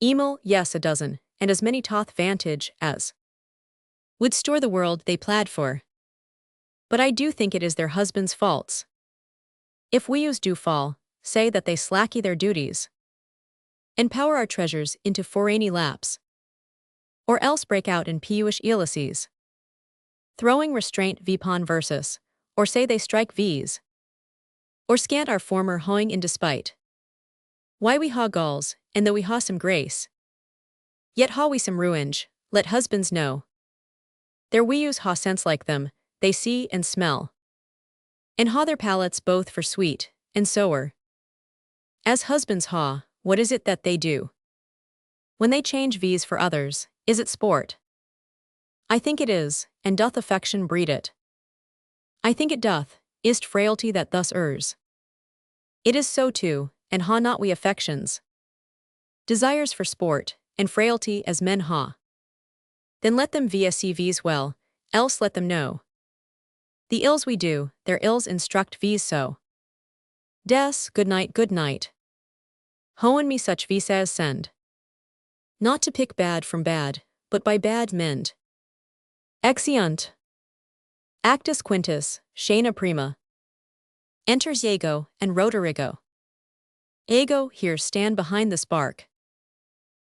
Emil, yes, a dozen, and as many toth vantage as would store the world they plaid for. But I do think it is their husbands' faults. If we use do fall, say that they slacky their duties, and power our treasures into foreigny laps, or else break out in peevish Ulysses, throwing restraint vpon versus, or say they strike v's, or scant our former hoeing in despite. Why we haw gulls, and though we haw some grace, yet haw we some ruinge, let husbands know. There we use haw sense like them, they see and smell, and haw their palates both for sweet, and sour. As husbands haw, what is it that they do? When they change v's for others, is it sport? I think it is, and doth affection breed it? I think it doth, is't frailty that thus errs? It is so too, and haw not we affections, desires for sport, and frailty as men haw. Then let them see v's well, else let them know. The ills we do, their ills instruct v's so. Des, good night. Hoen me such v's as send. Not to pick bad from bad, but by bad mend. Exeunt. Actus quintus, scena prima. Enters Iago and Roderigo. Iago, here stand behind the spark.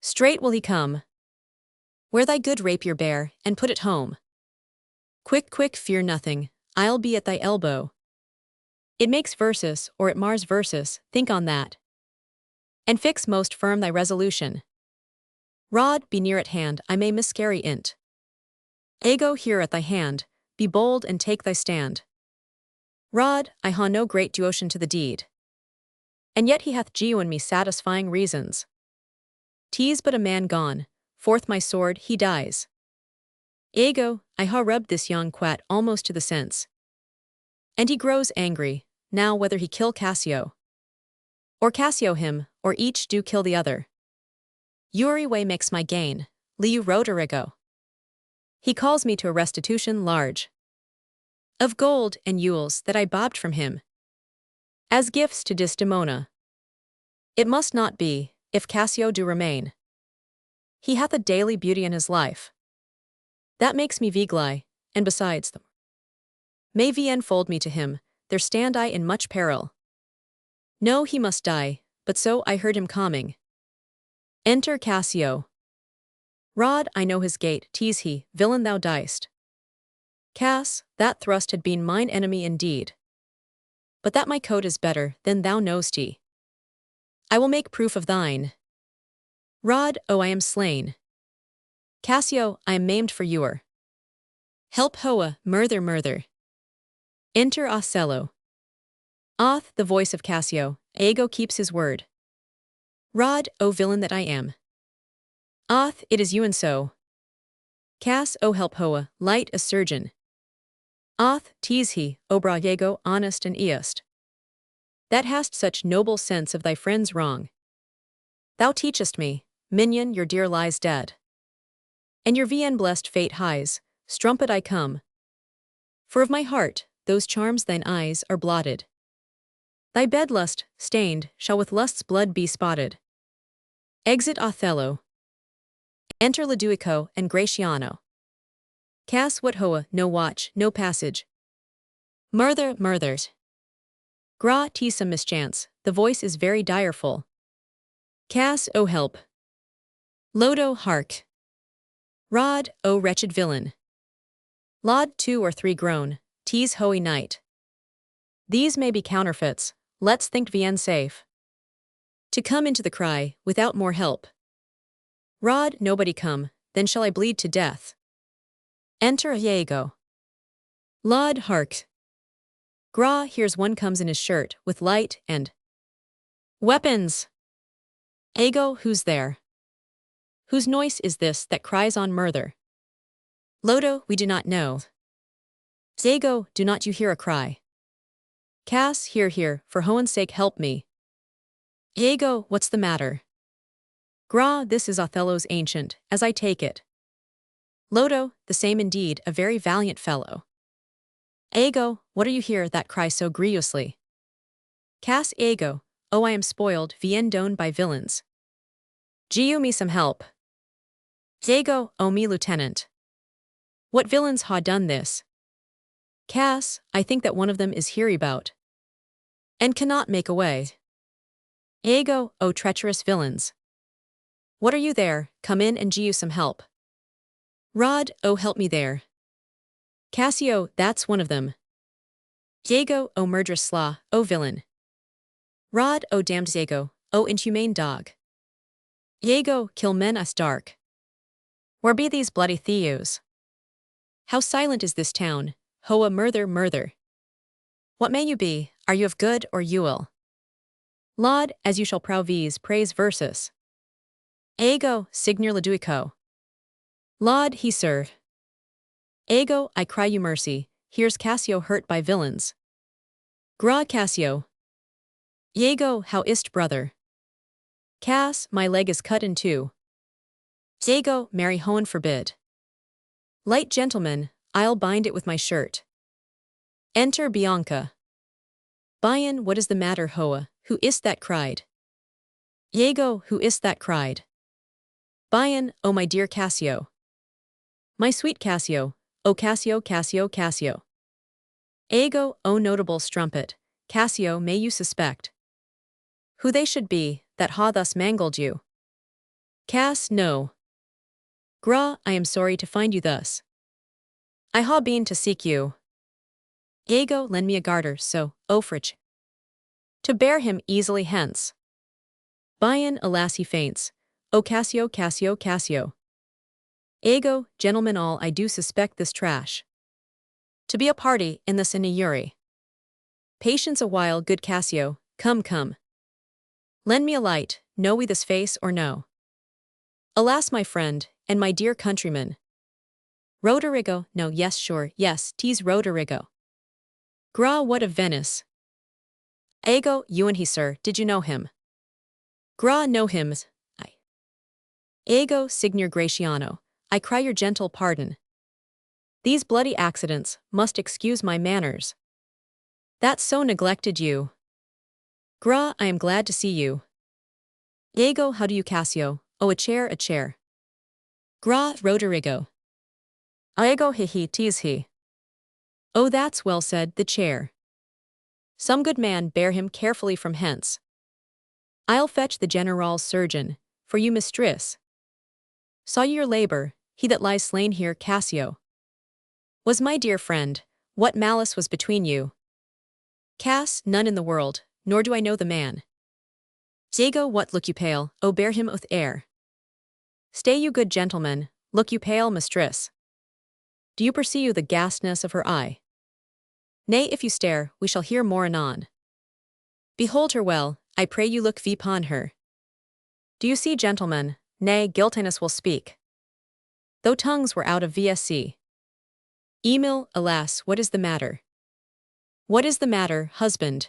Straight will he come. Wear thy good rapier bare, and put it home. Quick, fear nothing, I'll be at thy elbow. It makes versus, or it mars versus, think on that. And fix most firm thy resolution. Rod, be near at hand, I may miscarry int. Iago, here at thy hand, be bold and take thy stand. Rod, I haw no great devotion to the deed. And yet he hath genuine me satisfying reasons. 'Tis but a man gone, forth my sword, he dies. Iago, I haw rubbed this young quat almost to the sense. And he grows angry, now whether he kill Cassio, or Cassio him, or each do kill the other. Uri way makes my gain, liu Roderigo. He calls me to a restitution large, of gold and ewels that I bobbed from him, as gifts to Desdemona. It must not be, if Cassio do remain. He hath a daily beauty in his life. That makes me vigli, and besides them, may vn fold me to him, there stand I in much peril. No, he must die, but so I heard him coming. Enter Cassio. Rod, I know his gait, 'tis he, villain thou diest. Cass, that thrust had been mine enemy indeed. But that my coat is better than thou know'st he. I will make proof of thine. Rod, oh, I am slain. Cassio, I am maimed for your. Help hoa, murther. Enter Othello. Oth, the voice of Cassio, Iago keeps his word. Rod, O villain that I am. Oth, it is you and so. Cass, O help hoa, light a surgeon. Oth, 'tis he, O bra Iago, honest and east, that hast such noble sense of thy friend's wrong. Thou teachest me, minion, your dear lies dead. And your vn blessed fate highs, strumpet I come. For of my heart, those charms thine eyes are blotted. Thy bed lust, stained, shall with lust's blood be spotted. Exit Othello. Enter Lodovico and Gratiano. Cass, what hoa, no watch, no passage. Murthers. Gra, 'tis some mischance, the voice is very direful. Cass, O help. Lodo, hark. Rod, O wretched villain. Laud, 2 or 3 groan, 'tis hoey night. These may be counterfeits, let's think vn safe. To come into the cry, without more help. Rod, nobody come, then shall I bleed to death. Enter Iago. Laud, hark. Gra, here's one comes in his shirt, with light and weapons. Iago, who's there? Whose noise is this that cries on murther? Lodo, we do not know. Iago, do not you hear a cry? Cass, here, for hoen's sake help me. Iago, what's the matter? Gra, this is Othello's ancient, as I take it. Lodo, the same indeed, a very valiant fellow. Iago, what are you here that cry so grievously? Cass, Iago, oh, I am spoiled, vien doned by villains. Giu me some help. Iago, o me lieutenant. What villains ha done this? Cass, I think that one of them is hereabout, and cannot make away. Iago, o treacherous villains. What are you there? Come in and giu some help. Rod, oh help me there. Cassio, that's one of them. Iago, o murderous slaw, o villain. Rod, o damned Iago, o inhumane dog. Iago, kill men us dark. Where be these bloody thieves? How silent is this town, hoa murther. What may you be, are you of good or Ewell? Laud, as you shall provis praise versus. Iago, signor laduico. Laud, he serve. Iago, I cry you mercy, here's Cassio hurt by villains. Gra Cassio. Iago, how is't brother? Cass, my leg is cut in two. Iago, marry hoen forbid. Light gentleman, I'll bind it with my shirt. Enter Bianca. Bian, what is the matter hoa, who is that cried? Iago, who is that cried? Bian, oh my dear Cassio. My sweet Cassio, O Cassio. Iago, O notable strumpet, Cassio may you suspect. Who they should be, that ha thus mangled you? Cass, no. Gra, I am sorry to find you thus. I ha been to seek you. Iago, lend me a garter, so, O frich. To bear him easily hence. Bian, alas he faints, O Cassio. Iago, gentlemen all I do suspect this trash to be a party in this injury. Patience a while, good Cassio, come. Lend me a light, know we this face or no? Alas my friend, and my dear countryman. Roderigo, no yes sure, yes, 'tis Roderigo. Gra what of Venice? Iago, you and he sir, did you know him? Gra know him, I. Iago, signor Graciano, I cry your gentle pardon. These bloody accidents must excuse my manners. That so neglected you. Gra, I am glad to see you. Iago, how do you Cassio? Oh, a chair. Gra, Roderigo. Iago, he, 'tis he. Oh, that's well said, the chair. Some good man bear him carefully from hence. I'll fetch the general's surgeon, for you mistress. Saw you your labor, he that lies slain here, Cassio. Was my dear friend, what malice was between you? Cass, none in the world, nor do I know the man. Iago, what look you pale, O bear him with air. Stay you good gentleman, look you pale mistress. Do you perceive the ghastness of her eye? Nay, if you stare, we shall hear more anon. Behold her well, I pray you look upon her. Do you see, gentlemen? Nay, guiltiness will speak. Though tongues were out of VSC. Emil, alas, what is the matter? What is the matter, husband?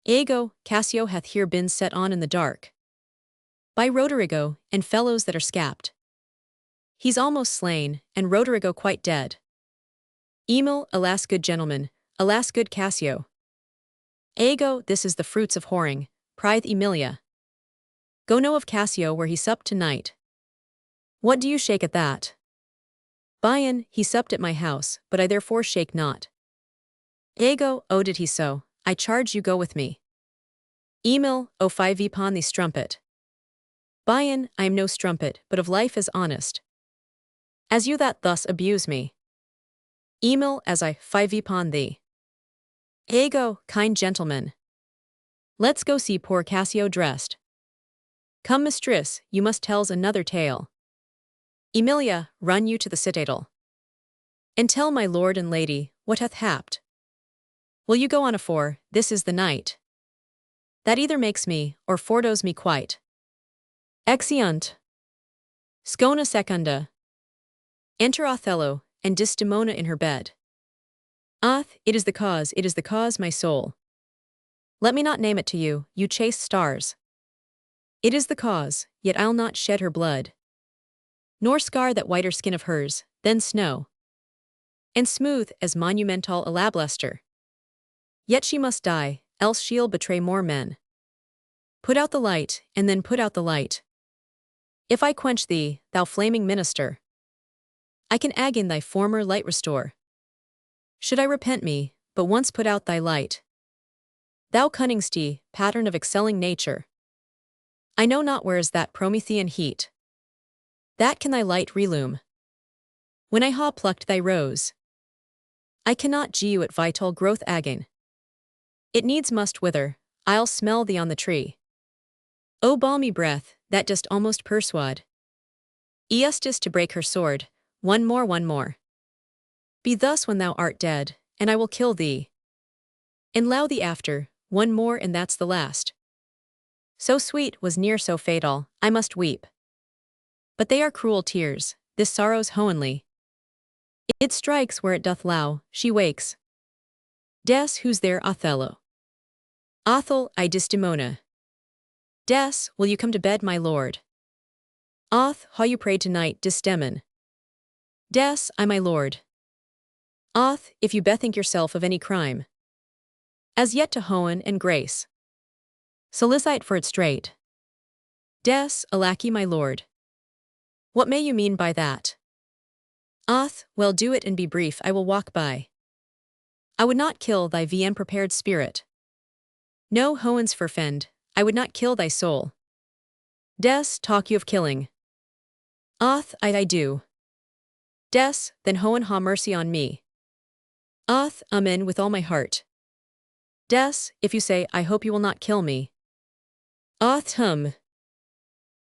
Iago, Cassio hath here been set on in the dark. By Roderigo, and fellows that are scapt. He's almost slain, and Roderigo quite dead. Emil, alas good gentleman, alas good Cassio. Iago, this is the fruits of whoring, pryeth Emilia. Go know of Cassio where he supped tonight. What do you shake at that? Bian, he supped at my house, but I therefore shake not. Iago, oh did he so, I charge you go with me. Emil, oh fie upon thee strumpet. Bian, I am no strumpet, but of life as honest. As you that thus abuse me. Emil, as I fie upon thee. Iago, kind gentleman. Let's go see poor Cassio dressed. Come mistress, you must tell's another tale. Emilia, run you to the citadel. And tell my lord and lady, what hath happed. Will you go on afore, this is the night. That either makes me, or fordoes me quite. Exeunt. Scona secunda. Enter Othello, and Desdemona in her bed. It is the cause, my soul. Let me not name it to you, you chaste stars. It is the cause, yet I'll not shed her blood. Nor scar that whiter skin of hers, than snow. And smooth as monumental alabaster. Yet she must die, else she'll betray more men. Put out the light, and then put out the light. If I quench thee, thou flaming minister, I can again thy former light restore. Should I repent me, but once put out thy light, thou cunning pattern of excelling nature, I know not where is that Promethean heat, that can thy light relume. When I ha plucked thy rose, I cannot gew it vital growth again. It needs must wither, I'll smell thee on the tree. O balmy breath, that dost almost persuade Aestus to break her sword, one more, one more. Be thus when thou art dead, and I will kill thee, and low thee after, one more and that's the last. So sweet was near so fatal, I must weep. But they are cruel tears, this sorrow's hoenly. It strikes where it doth low, she wakes. Des, who's there, Othello? Othel, I Desdemona. Des, will you come to bed, my lord? Oth, how you prayed tonight, Desdemon. Des, I my lord. Oth, if you bethink yourself of any crime, as yet to hoen and grace, solicite for it straight. Des, a lackey, my lord. What may you mean by that? Oth, well, do it and be brief, I will walk by. I would not kill thy vien prepared spirit. No hoens forfend, I would not kill thy soul. Des, talk you of killing. Oth, I do. Des, then hoen ha mercy on me. Oth, amen with all my heart. Des, if you say, I hope you will not kill me. Oth,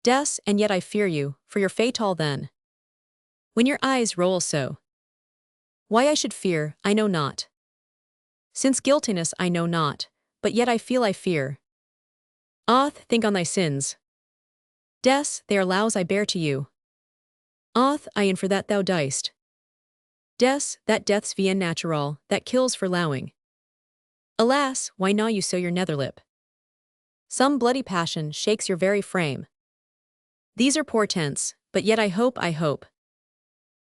Des, and yet I fear you, for your fatal then. When your eyes roll so. Why I should fear, I know not. Since guiltiness I know not, but yet I feel I fear. Oth, think on thy sins. Des, they are lows I bear to you. Oth, I in for that thou diced. Des, that death's vien natural, that kills for lowing. Alas, why gnaw you so your netherlip? Some bloody passion shakes your very frame. These are portents, but yet I hope.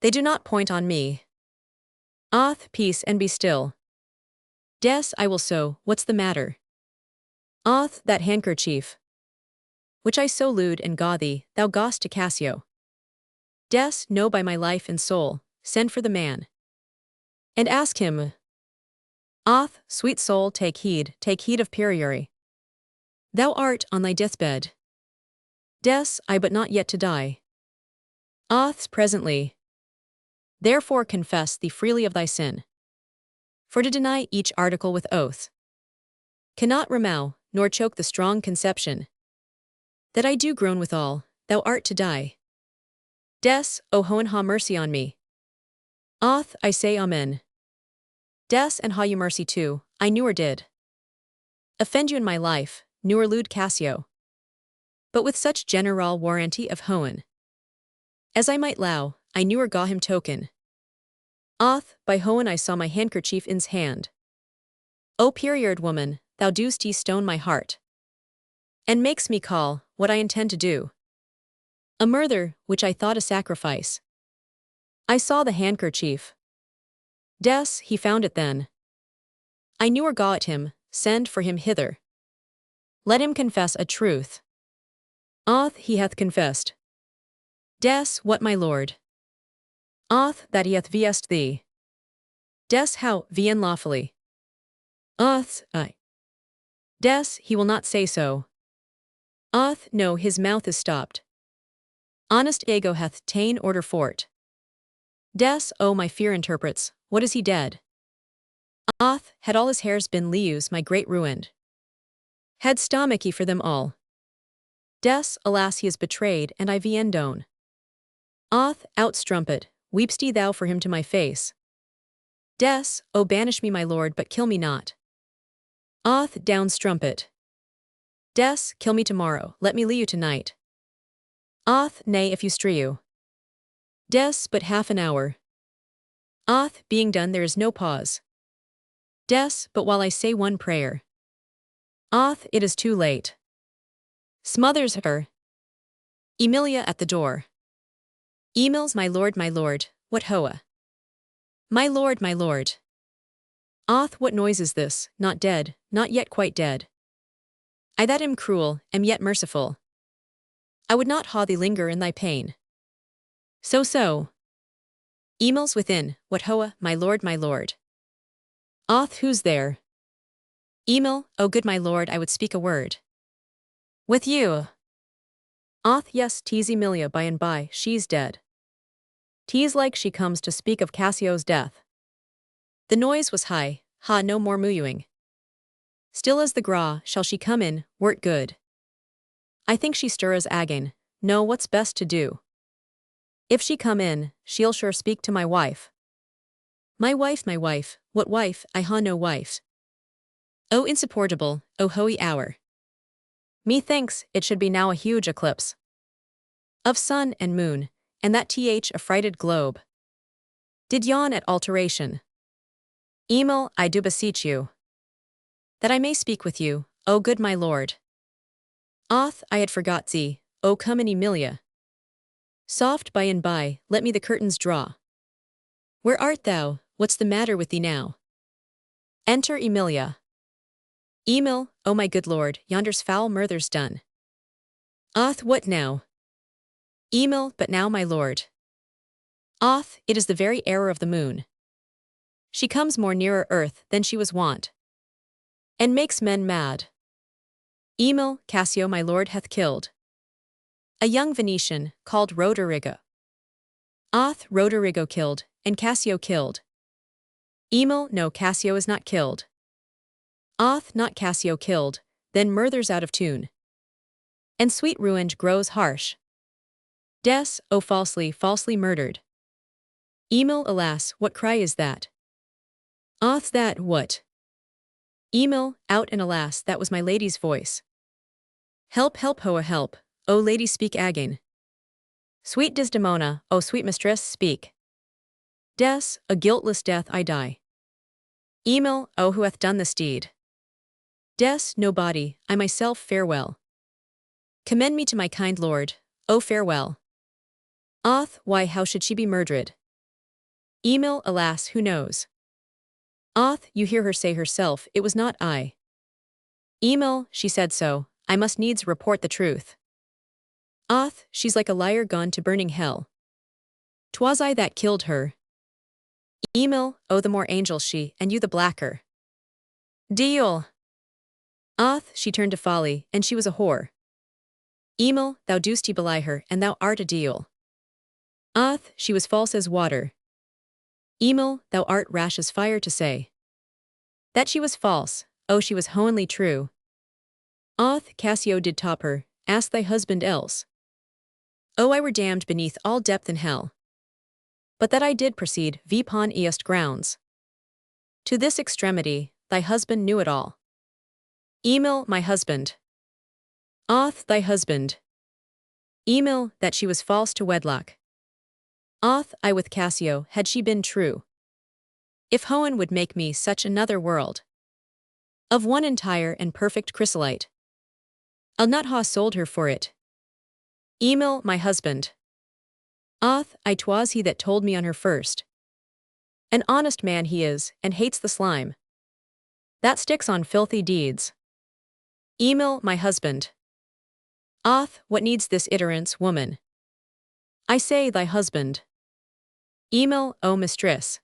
They do not point on me. Oth, peace and be still. Des, I will so, what's the matter? Oth, that handkerchief, which I so lewd and gaw thee, thou gost to Cassio. Des, no, by my life and soul, send for the man, and ask him. Oth, sweet soul, take heed of periury. Thou art on thy deathbed. Des, I but not yet to die. Oth, presently. Therefore confess thee freely of thy sin. For to deny each article with oath cannot remow, nor choke the strong conception that I do groan withal, thou art to die. Des, O hoen ha mercy on me. Oth, I say amen. Des, and ha you mercy too, I newer did offend you in my life, newer lewd Cassio. But with such general warranty of hoen as I might low, I newer gaw him token. Oth, by hoen I saw my handkerchief in's hand. O period woman, thou dost ye stone my heart, and makes me call what I intend to do a murder, which I thought a sacrifice. I saw the handkerchief. Des, he found it then. I newer gaw at him, send for him hither. Let him confess a truth. Oth, he hath confessed. Des, what, my lord? Oth, that he hath viest thee. Des, how, vien lawfully? Oth, I. Des, he will not say so. Oth, no, his mouth is stopped. Honest Iago hath ta'en order for't. Des, oh, my fear interprets, what is he dead? Oth, had all his hairs been leus, my great ruined. Had stomachy for them all. Des, alas, he is betrayed, and I vien down. Oth, out strumpet, weep'st thou for him to my face. Des, oh, banish me, my lord, but kill me not. Oth, down strumpet. Des, kill me tomorrow, let me leave you tonight. Oth, nay, if you strew. Des, but half an hour. Oth, being done there is no pause. Des, but while I say one prayer. Oth, it is too late. Smothers her. Emilia at the door. Emils, my lord, what hoa? My lord, my lord. Oth, what noise is this, not dead, not yet quite dead. I that am cruel, am yet merciful. I would not ha thee linger in thy pain. So. Emils within, what hoa, my lord, my lord. Oth, who's there? Emil, oh good my lord, I would speak a word. With you. Oth, yes, 'tis Emilia by and by, she's dead. 'Tis like she comes to speak of Cassio's death. The noise was high, ha no more mooing. Still as the gra, shall she come in, were't good. I think she stirs again, know what's best to do. If she come in, she'll sure speak to my wife. My wife, what wife, I ha no wife. Oh insupportable, oh hoey hour. Methinks it should be now a huge eclipse of sun and moon, and that th affrighted globe did yawn at alteration. Emil, I do beseech you, that I may speak with you, O good my lord. Oth, I had forgot thee, O come in Emilia. Soft by and by, let me the curtains draw. Where art thou, what's the matter with thee now? Enter Emilia. Emil, O my good lord, yonder's foul murther's done. Oth, what now? Emil, but now my lord. Oth, it is the very error of the moon. She comes more nearer earth than she was wont, and makes men mad. Emil, Cassio my lord hath killed a young Venetian, called Roderigo. Oth, Roderigo killed, and Cassio killed. Emil, no, Cassio is not killed. Oth, not Cassio killed, then murther's out of tune. And sweet ruinge grows harsh. Des, oh falsely murdered. Emil, alas, what cry is that? Oth, that, what? Emil, out and alas, that was my lady's voice. Help, hoa, help, O lady speak again. Sweet Desdemona, O sweet mistress, speak. Des, a guiltless death I die. Emil, O who hath done this deed? Des, no body, I myself farewell. Commend me to my kind lord, O farewell. Oth, why how should she be murdered? Emil, alas, who knows? Oth, you hear her say herself, it was not I. Emil, she said so, I must needs report the truth. Oth, she's like a liar gone to burning hell. 'Twas I that killed her. Emil, oh the more angel she, and you the blacker. Deal. Oth, she turned to folly, and she was a whore. Emil, thou dost belie her, and thou art a deal. Oth, she was false as water. Emil, thou art rash as fire to say that she was false, oh she was hohenly true. Oth, Cassio did top her, ask thy husband else. Oh I were damned beneath all depth in hell. But that I did proceed vpon east grounds. To this extremity, thy husband knew it all. Emil, my husband. Oth, thy husband. Emil, that she was false to wedlock. Oth, I with Cassio, had she been true. If Hohen would make me such another world, of one entire and perfect chrysolite, I'll not ha sold her for it. Emil, my husband. Oth, 'twas he that told me on her first. An honest man he is, and hates the slime that sticks on filthy deeds. Emil, my husband. Oth, what needs this iterance, woman? I say thy husband. Emil, O mistress.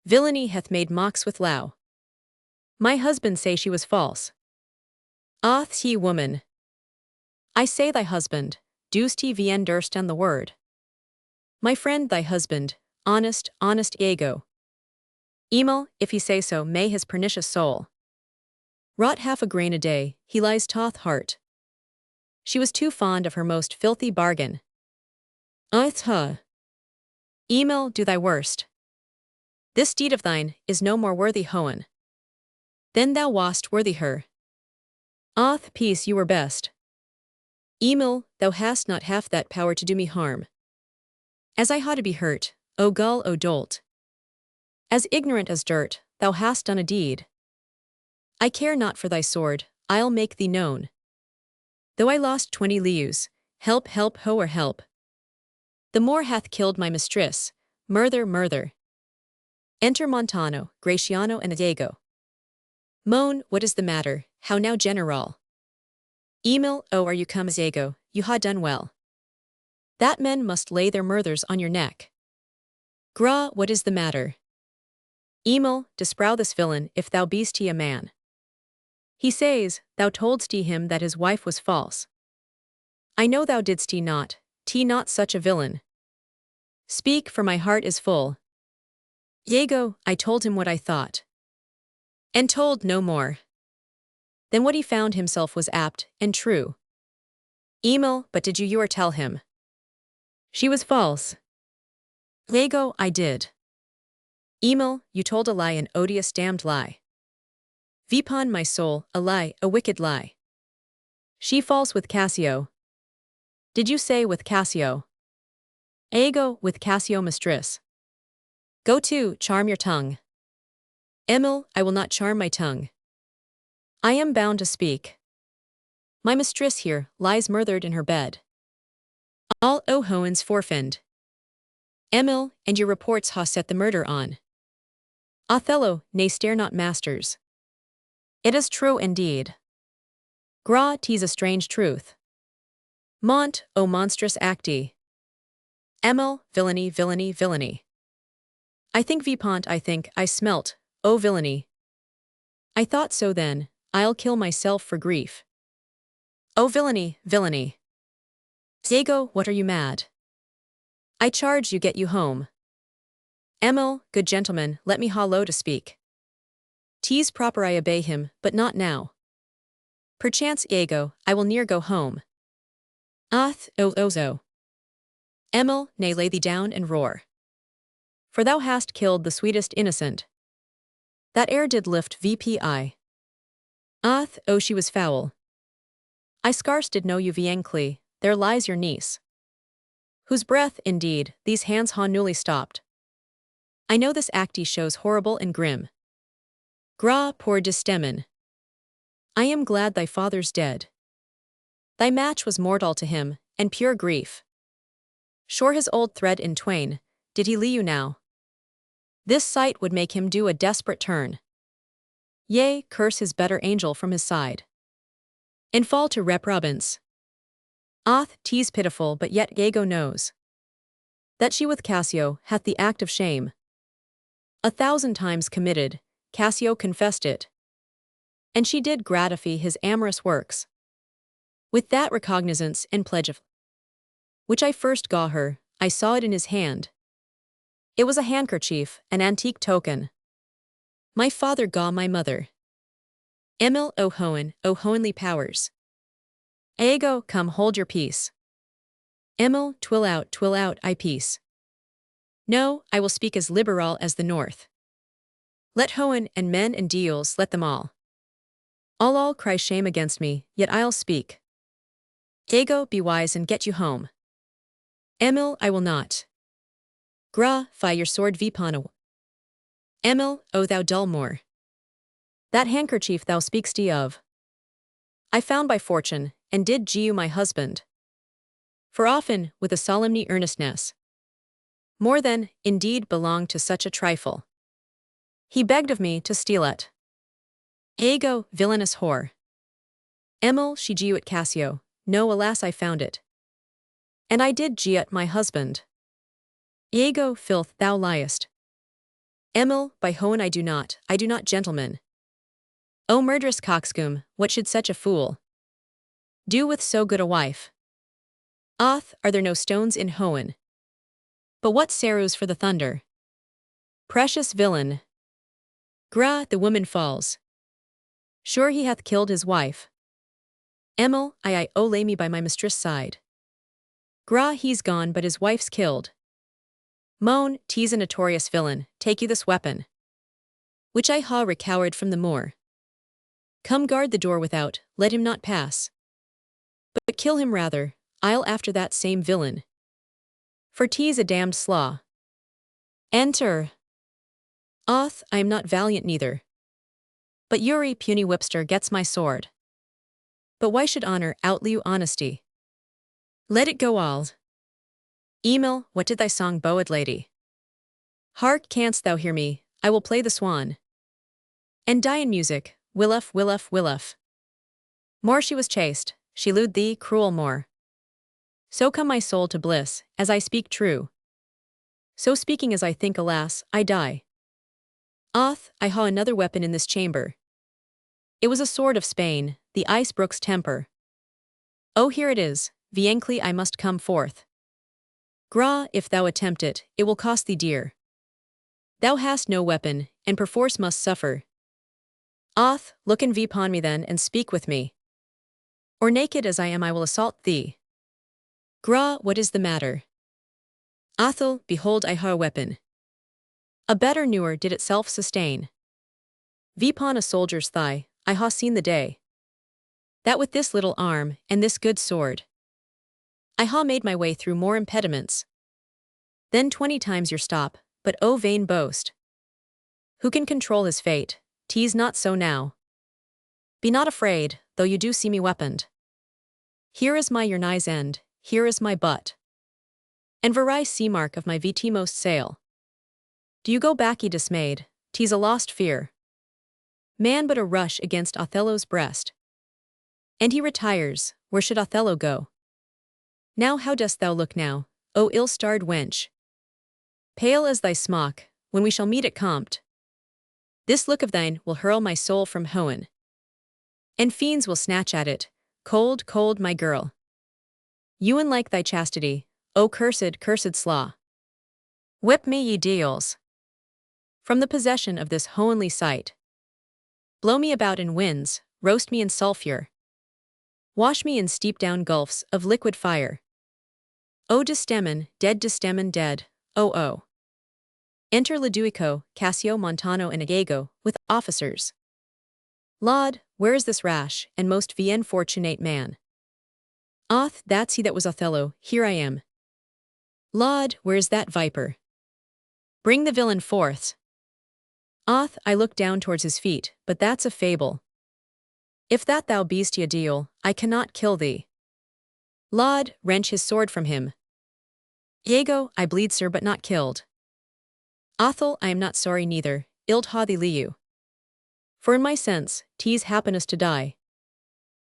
Villainy hath made mocks with Lau. My husband say she was false. Oth, he woman. I say thy husband, dost he vien durst on the word. My friend thy husband, honest Iago. Emil, if he say so, may his pernicious soul rot half a grain a day, he lies toth heart. She was too fond of her most filthy bargain. Huh. Emil, do thy worst. This deed of thine is no more worthy Hohen than thou wast worthy her. Oth, peace you were best. Emil, thou hast not half that power to do me harm. As I ha to be hurt, O gull, O dolt. As ignorant as dirt, thou hast done a deed. I care not for thy sword, I'll make thee known. Though I lost 20 lius, help, hoer help. The Moor hath killed my mistress, murther. Enter Montano, Gratiano and Iago. Moan, what is the matter, how now general? Emil, oh are you come as Iago, you ha done well. That men must lay their murthers on your neck. Gra, what is the matter? Emil, disprow this villain if thou beest he a man. He says, thou toldst him that his wife was false. I know thou didst not such a villain. Speak, for my heart is full. Iago, I told him what I thought. And told no more. Then what he found himself was apt and true. Emil, but did you or tell him? She was false. Iago, I did. Emil, you told a lie, an odious damned lie. Vipon my soul, a lie, a wicked lie. She false with Cassio. Did you say with Cassio? Iago, with Cassio mistress. Go to, charm your tongue. Emil, I will not charm my tongue. I am bound to speak. My mistress here lies murdered in her bed. All Hohen's forfend. Emil, and your reports ha set the murder on. Othello, nay stare not masters. It is true indeed. Gra, 'tis a strange truth. Mont, O monstrous acti. Emil, villainy, villainy, villainy. I think Vipont, I smelt, O villainy. I thought so then, I'll kill myself for grief. O villainy, villainy. Iago, what are you mad? I charge you get you home. Emil, good gentleman, let me ha low to speak. 'Tis proper I obey him, but not now. Perchance, Iago, I will near go home. Ozo. Emil, nay lay thee down and roar. For thou hast killed the sweetest innocent. That ere did lift VPI. Oh she was foul. I scarce did know you viencly, there lies your niece. Whose breath, indeed, these hands ha newly stopped. I know this acti shows horrible and grim. Gra, poor Desdemona. I am glad thy father's dead. Thy match was mortal to him, and pure grief. Sure his old thread in twain, did he lee you now? This sight would make him do a desperate turn. Yea, curse his better angel from his side. And fall to reprobance. 'Tis pitiful, but yet Iago knows that she with Cassio hath the act of shame. 1,000 times committed, Cassio confessed it. And she did gratify his amorous works. With that recognizance and pledge of which I first gaw her, I saw it in his hand. It was a handkerchief, an antique token. My father gaw my mother. Emil O Hohenly powers. Iago, come hold your peace. Emil, twill out, I peace. No, I will speak as liberal as the north. Let Hohen and men and deals, let them all. All cry shame against me, yet I'll speak. Iago, be wise and get you home. Emil, I will not. Gra, fie your sword Vipano. Emil, O thou dull Moor. That handkerchief thou speak'st of. I found by fortune, and did you my husband. For often, with a solemnity earnestness. More than, indeed, belonged to such a trifle. He begged of me to steal it. Iago, villainous whore. Emil, she you at Cassio, no alas I found it. And I did at my husband. Iago, filth, thou liest. Emil, by Hohen I do not, gentlemen. O murderous coxcomb, what should such a fool do with so good a wife? Are there no stones in Hohen? But what sorrows for the thunder? Precious villain. Gra, the woman falls. Sure he hath killed his wife. Emil, oh lay me by my mistress' side. Gra, he's gone but his wife's killed. Moan, 'tis a notorious villain, take you this weapon. Which I ha recowered from the Moor. Come guard the door without, let him not pass. But kill him rather, I'll after that same villain. For 'tis a damned slaw. Enter. I am not valiant neither. But Uri puny whipster gets my sword. But why should honor outlive honesty? Let it go all. Emil, what did thy song bowed lady? Hark, canst thou hear me? I will play the swan. And die in music, willuff. More she was chaste, she lewd thee, cruel Moor. So come my soul to bliss, as I speak true. So speaking as I think, alas, I die. I ha another weapon in this chamber. It was a sword of Spain, the ice brook's temper. Oh, here it is, viencly I must come forth. Gra, if thou attempt it, it will cost thee dear. Thou hast no weapon, and perforce must suffer. Look and ve upon me then, and speak with me. Or naked as I am I will assault thee. Gra, what is the matter? Othel, behold I ha a weapon. A better newer did itself sustain. Vepon a soldier's thigh, I ha seen the day. That with this little arm, and this good sword, I ha made my way through more impediments. Then 20 times your stop, but O vain boast. Who can control his fate? 'Tis not so now. Be not afraid, though you do see me weaponed. Here is my your nigh's end, here is my butt. And very sea mark of my VT-most sail. Do you go back ye dismayed? 'Tis a lost fear. Man but a rush against Othello's breast. And he retires, where should Othello go? Now how dost thou look now, O ill-starred wench? Pale as thy smock, when we shall meet at Compt. This look of thine will hurl my soul from Hohen. And fiends will snatch at it, cold, cold my girl. Ewan like thy chastity, O cursed, cursed slaw. Whip me ye deals. From the possession of this hohenly sight. Blow me about in winds, roast me in sulphur. Wash me in steep down gulfs of liquid fire. O Desdemon, dead, oh. Enter Lodoico, Cassio, Montano and Iago, with officers. Laud, where is this rash, and most fortunate man? That's he that was Othello, here I am. Laud, where is that viper? Bring the villain forth. I look down towards his feet, but that's a fable. If that thou beest a deal, I cannot kill thee. Laud, wrench his sword from him. Iago, I bleed sir but not killed. Othel, I am not sorry neither, ild ha thee liu. For in my sense, 'tis happiness to die.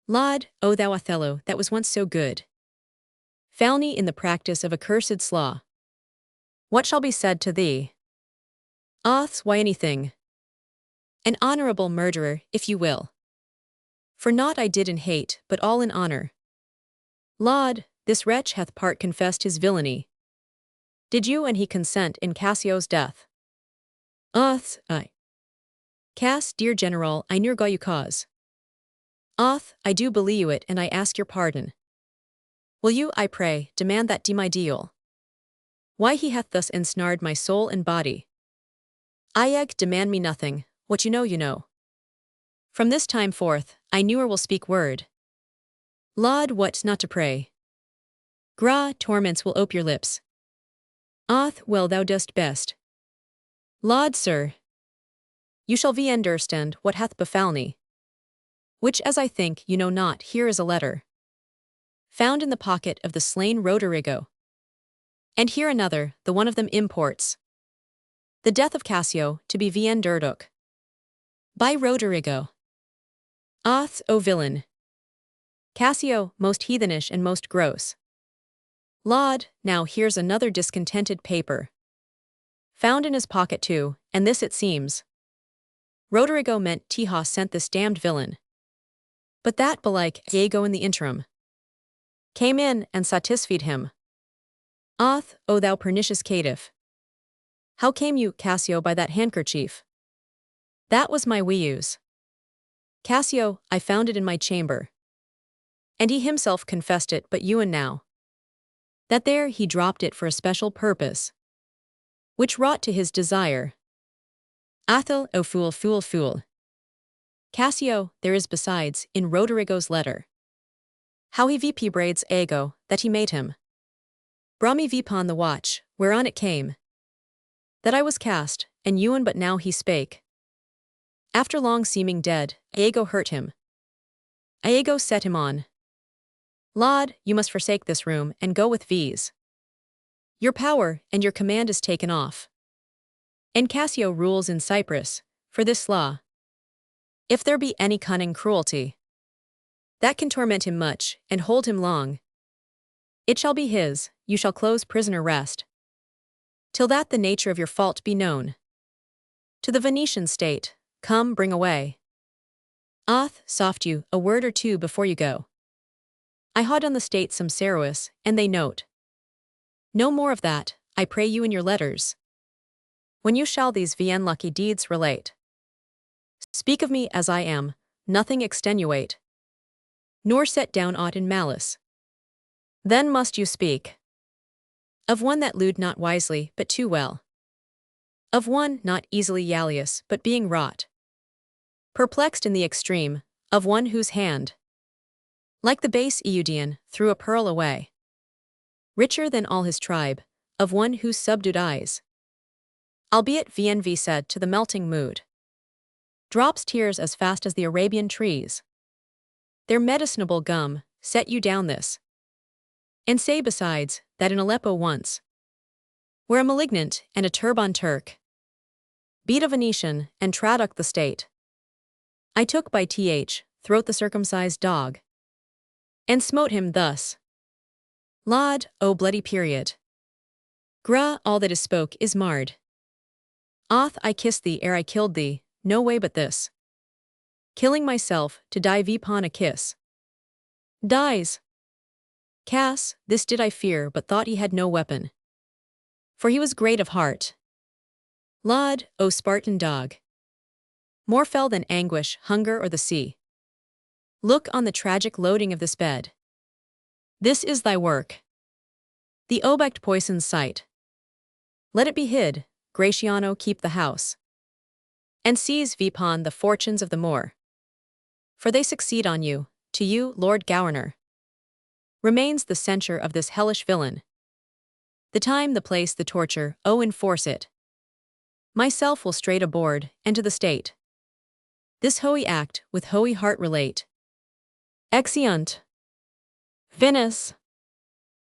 Laud, O thou Othello, that was once so good. Falney in the practice of accursed slaw. What shall be said to thee? Why anything. An honorable murderer, if you will. For naught I did in hate, but all in honor. Laud, this wretch hath part confessed his villainy. Did you and he consent in Cassio's death? I. Cass, dear general, I near got you cause. I do believe you it, and I ask your pardon. Will you, I pray, demand that de my deal? Why he hath thus ensnared my soul and body? Iago, demand me nothing, what you know you know. From this time forth, I newer will speak word. Laud, what not to pray? Gra, torments will ope your lips. Well thou dost best. Laud, sir. You shall ve understand what hath befalne. Which as I think you know not, here is a letter. Found in the pocket of the slain Roderigo. And here another, the one of them imports. The death of Cassio, to be endured. By Roderigo. O villain. Cassio, most heathenish and most gross. Laud, now here's another discontented paper. Found in his pocket too, and this it seems. Roderigo meant Tija sent this damned villain. But that belike Iago in the interim. Came in and satisfied him. O thou pernicious caitiff. How came you, Cassio, by that handkerchief? That was my use. Cassio, I found it in my chamber. And he himself confessed it, but Ewan now. That there he dropped it for a special purpose. Which wrought to his desire. Athel, O fool, fool, fool. Cassio, there is besides, in Roderigo's letter. How he VP braids Iago, that he made him. Brahmi vipon the watch, whereon it came. That I was cast, and Ewan but now he spake. After long seeming dead, Iago hurt him. Iago set him on. Laud, you must forsake this room, and go with these. Your power and your command is taken off. And Cassio rules in Cyprus, for this law. If there be any cunning cruelty, that can torment him much, and hold him long. It shall be his, you shall close prisoner rest. Till that the nature of your fault be known. To the Venetian state, come bring away. Soft you, a word or two before you go. I had on the state some Cerois, and they note. No more of that, I pray you in your letters. When you shall these unlucky deeds relate. Speak of me as I am, nothing extenuate. Nor set down aught in malice. Then must you speak. Of one that lewd not wisely, but too well. Of one not easily yallious, but being wrought. Perplexed in the extreme, of one whose hand, like the base Eudian, threw a pearl away. Richer than all his tribe, of one whose subdued eyes, albeit VNV said to the melting mood, drops tears as fast as the Arabian trees. Their medicinable gum, set you down this. And say besides, that in Aleppo once, where a malignant and a turban Turk beat a Venetian and Traduc the state, I took by throat the circumcised dog, and smote him thus. Laud, O bloody period. All that is spoke is marred. I kissed thee ere I killed thee, no way but this. Killing myself, to die vipon a kiss. Dies. Cass, this did I fear, but thought he had no weapon. For he was great of heart. Laud, O Spartan dog. More fell than anguish, hunger, or the sea. Look on the tragic loading of this bed. This is thy work. The object poisons sight. Let it be hid, Gratiano keep the house. And seize vipon the fortunes of the Moor. For they succeed on you, to you, Lord Governor. Remains the censure of this hellish villain. The time, the place, the torture, enforce it. Myself will straight aboard, and to the state. This holy act with holy heart relate. Exeunt. Venice.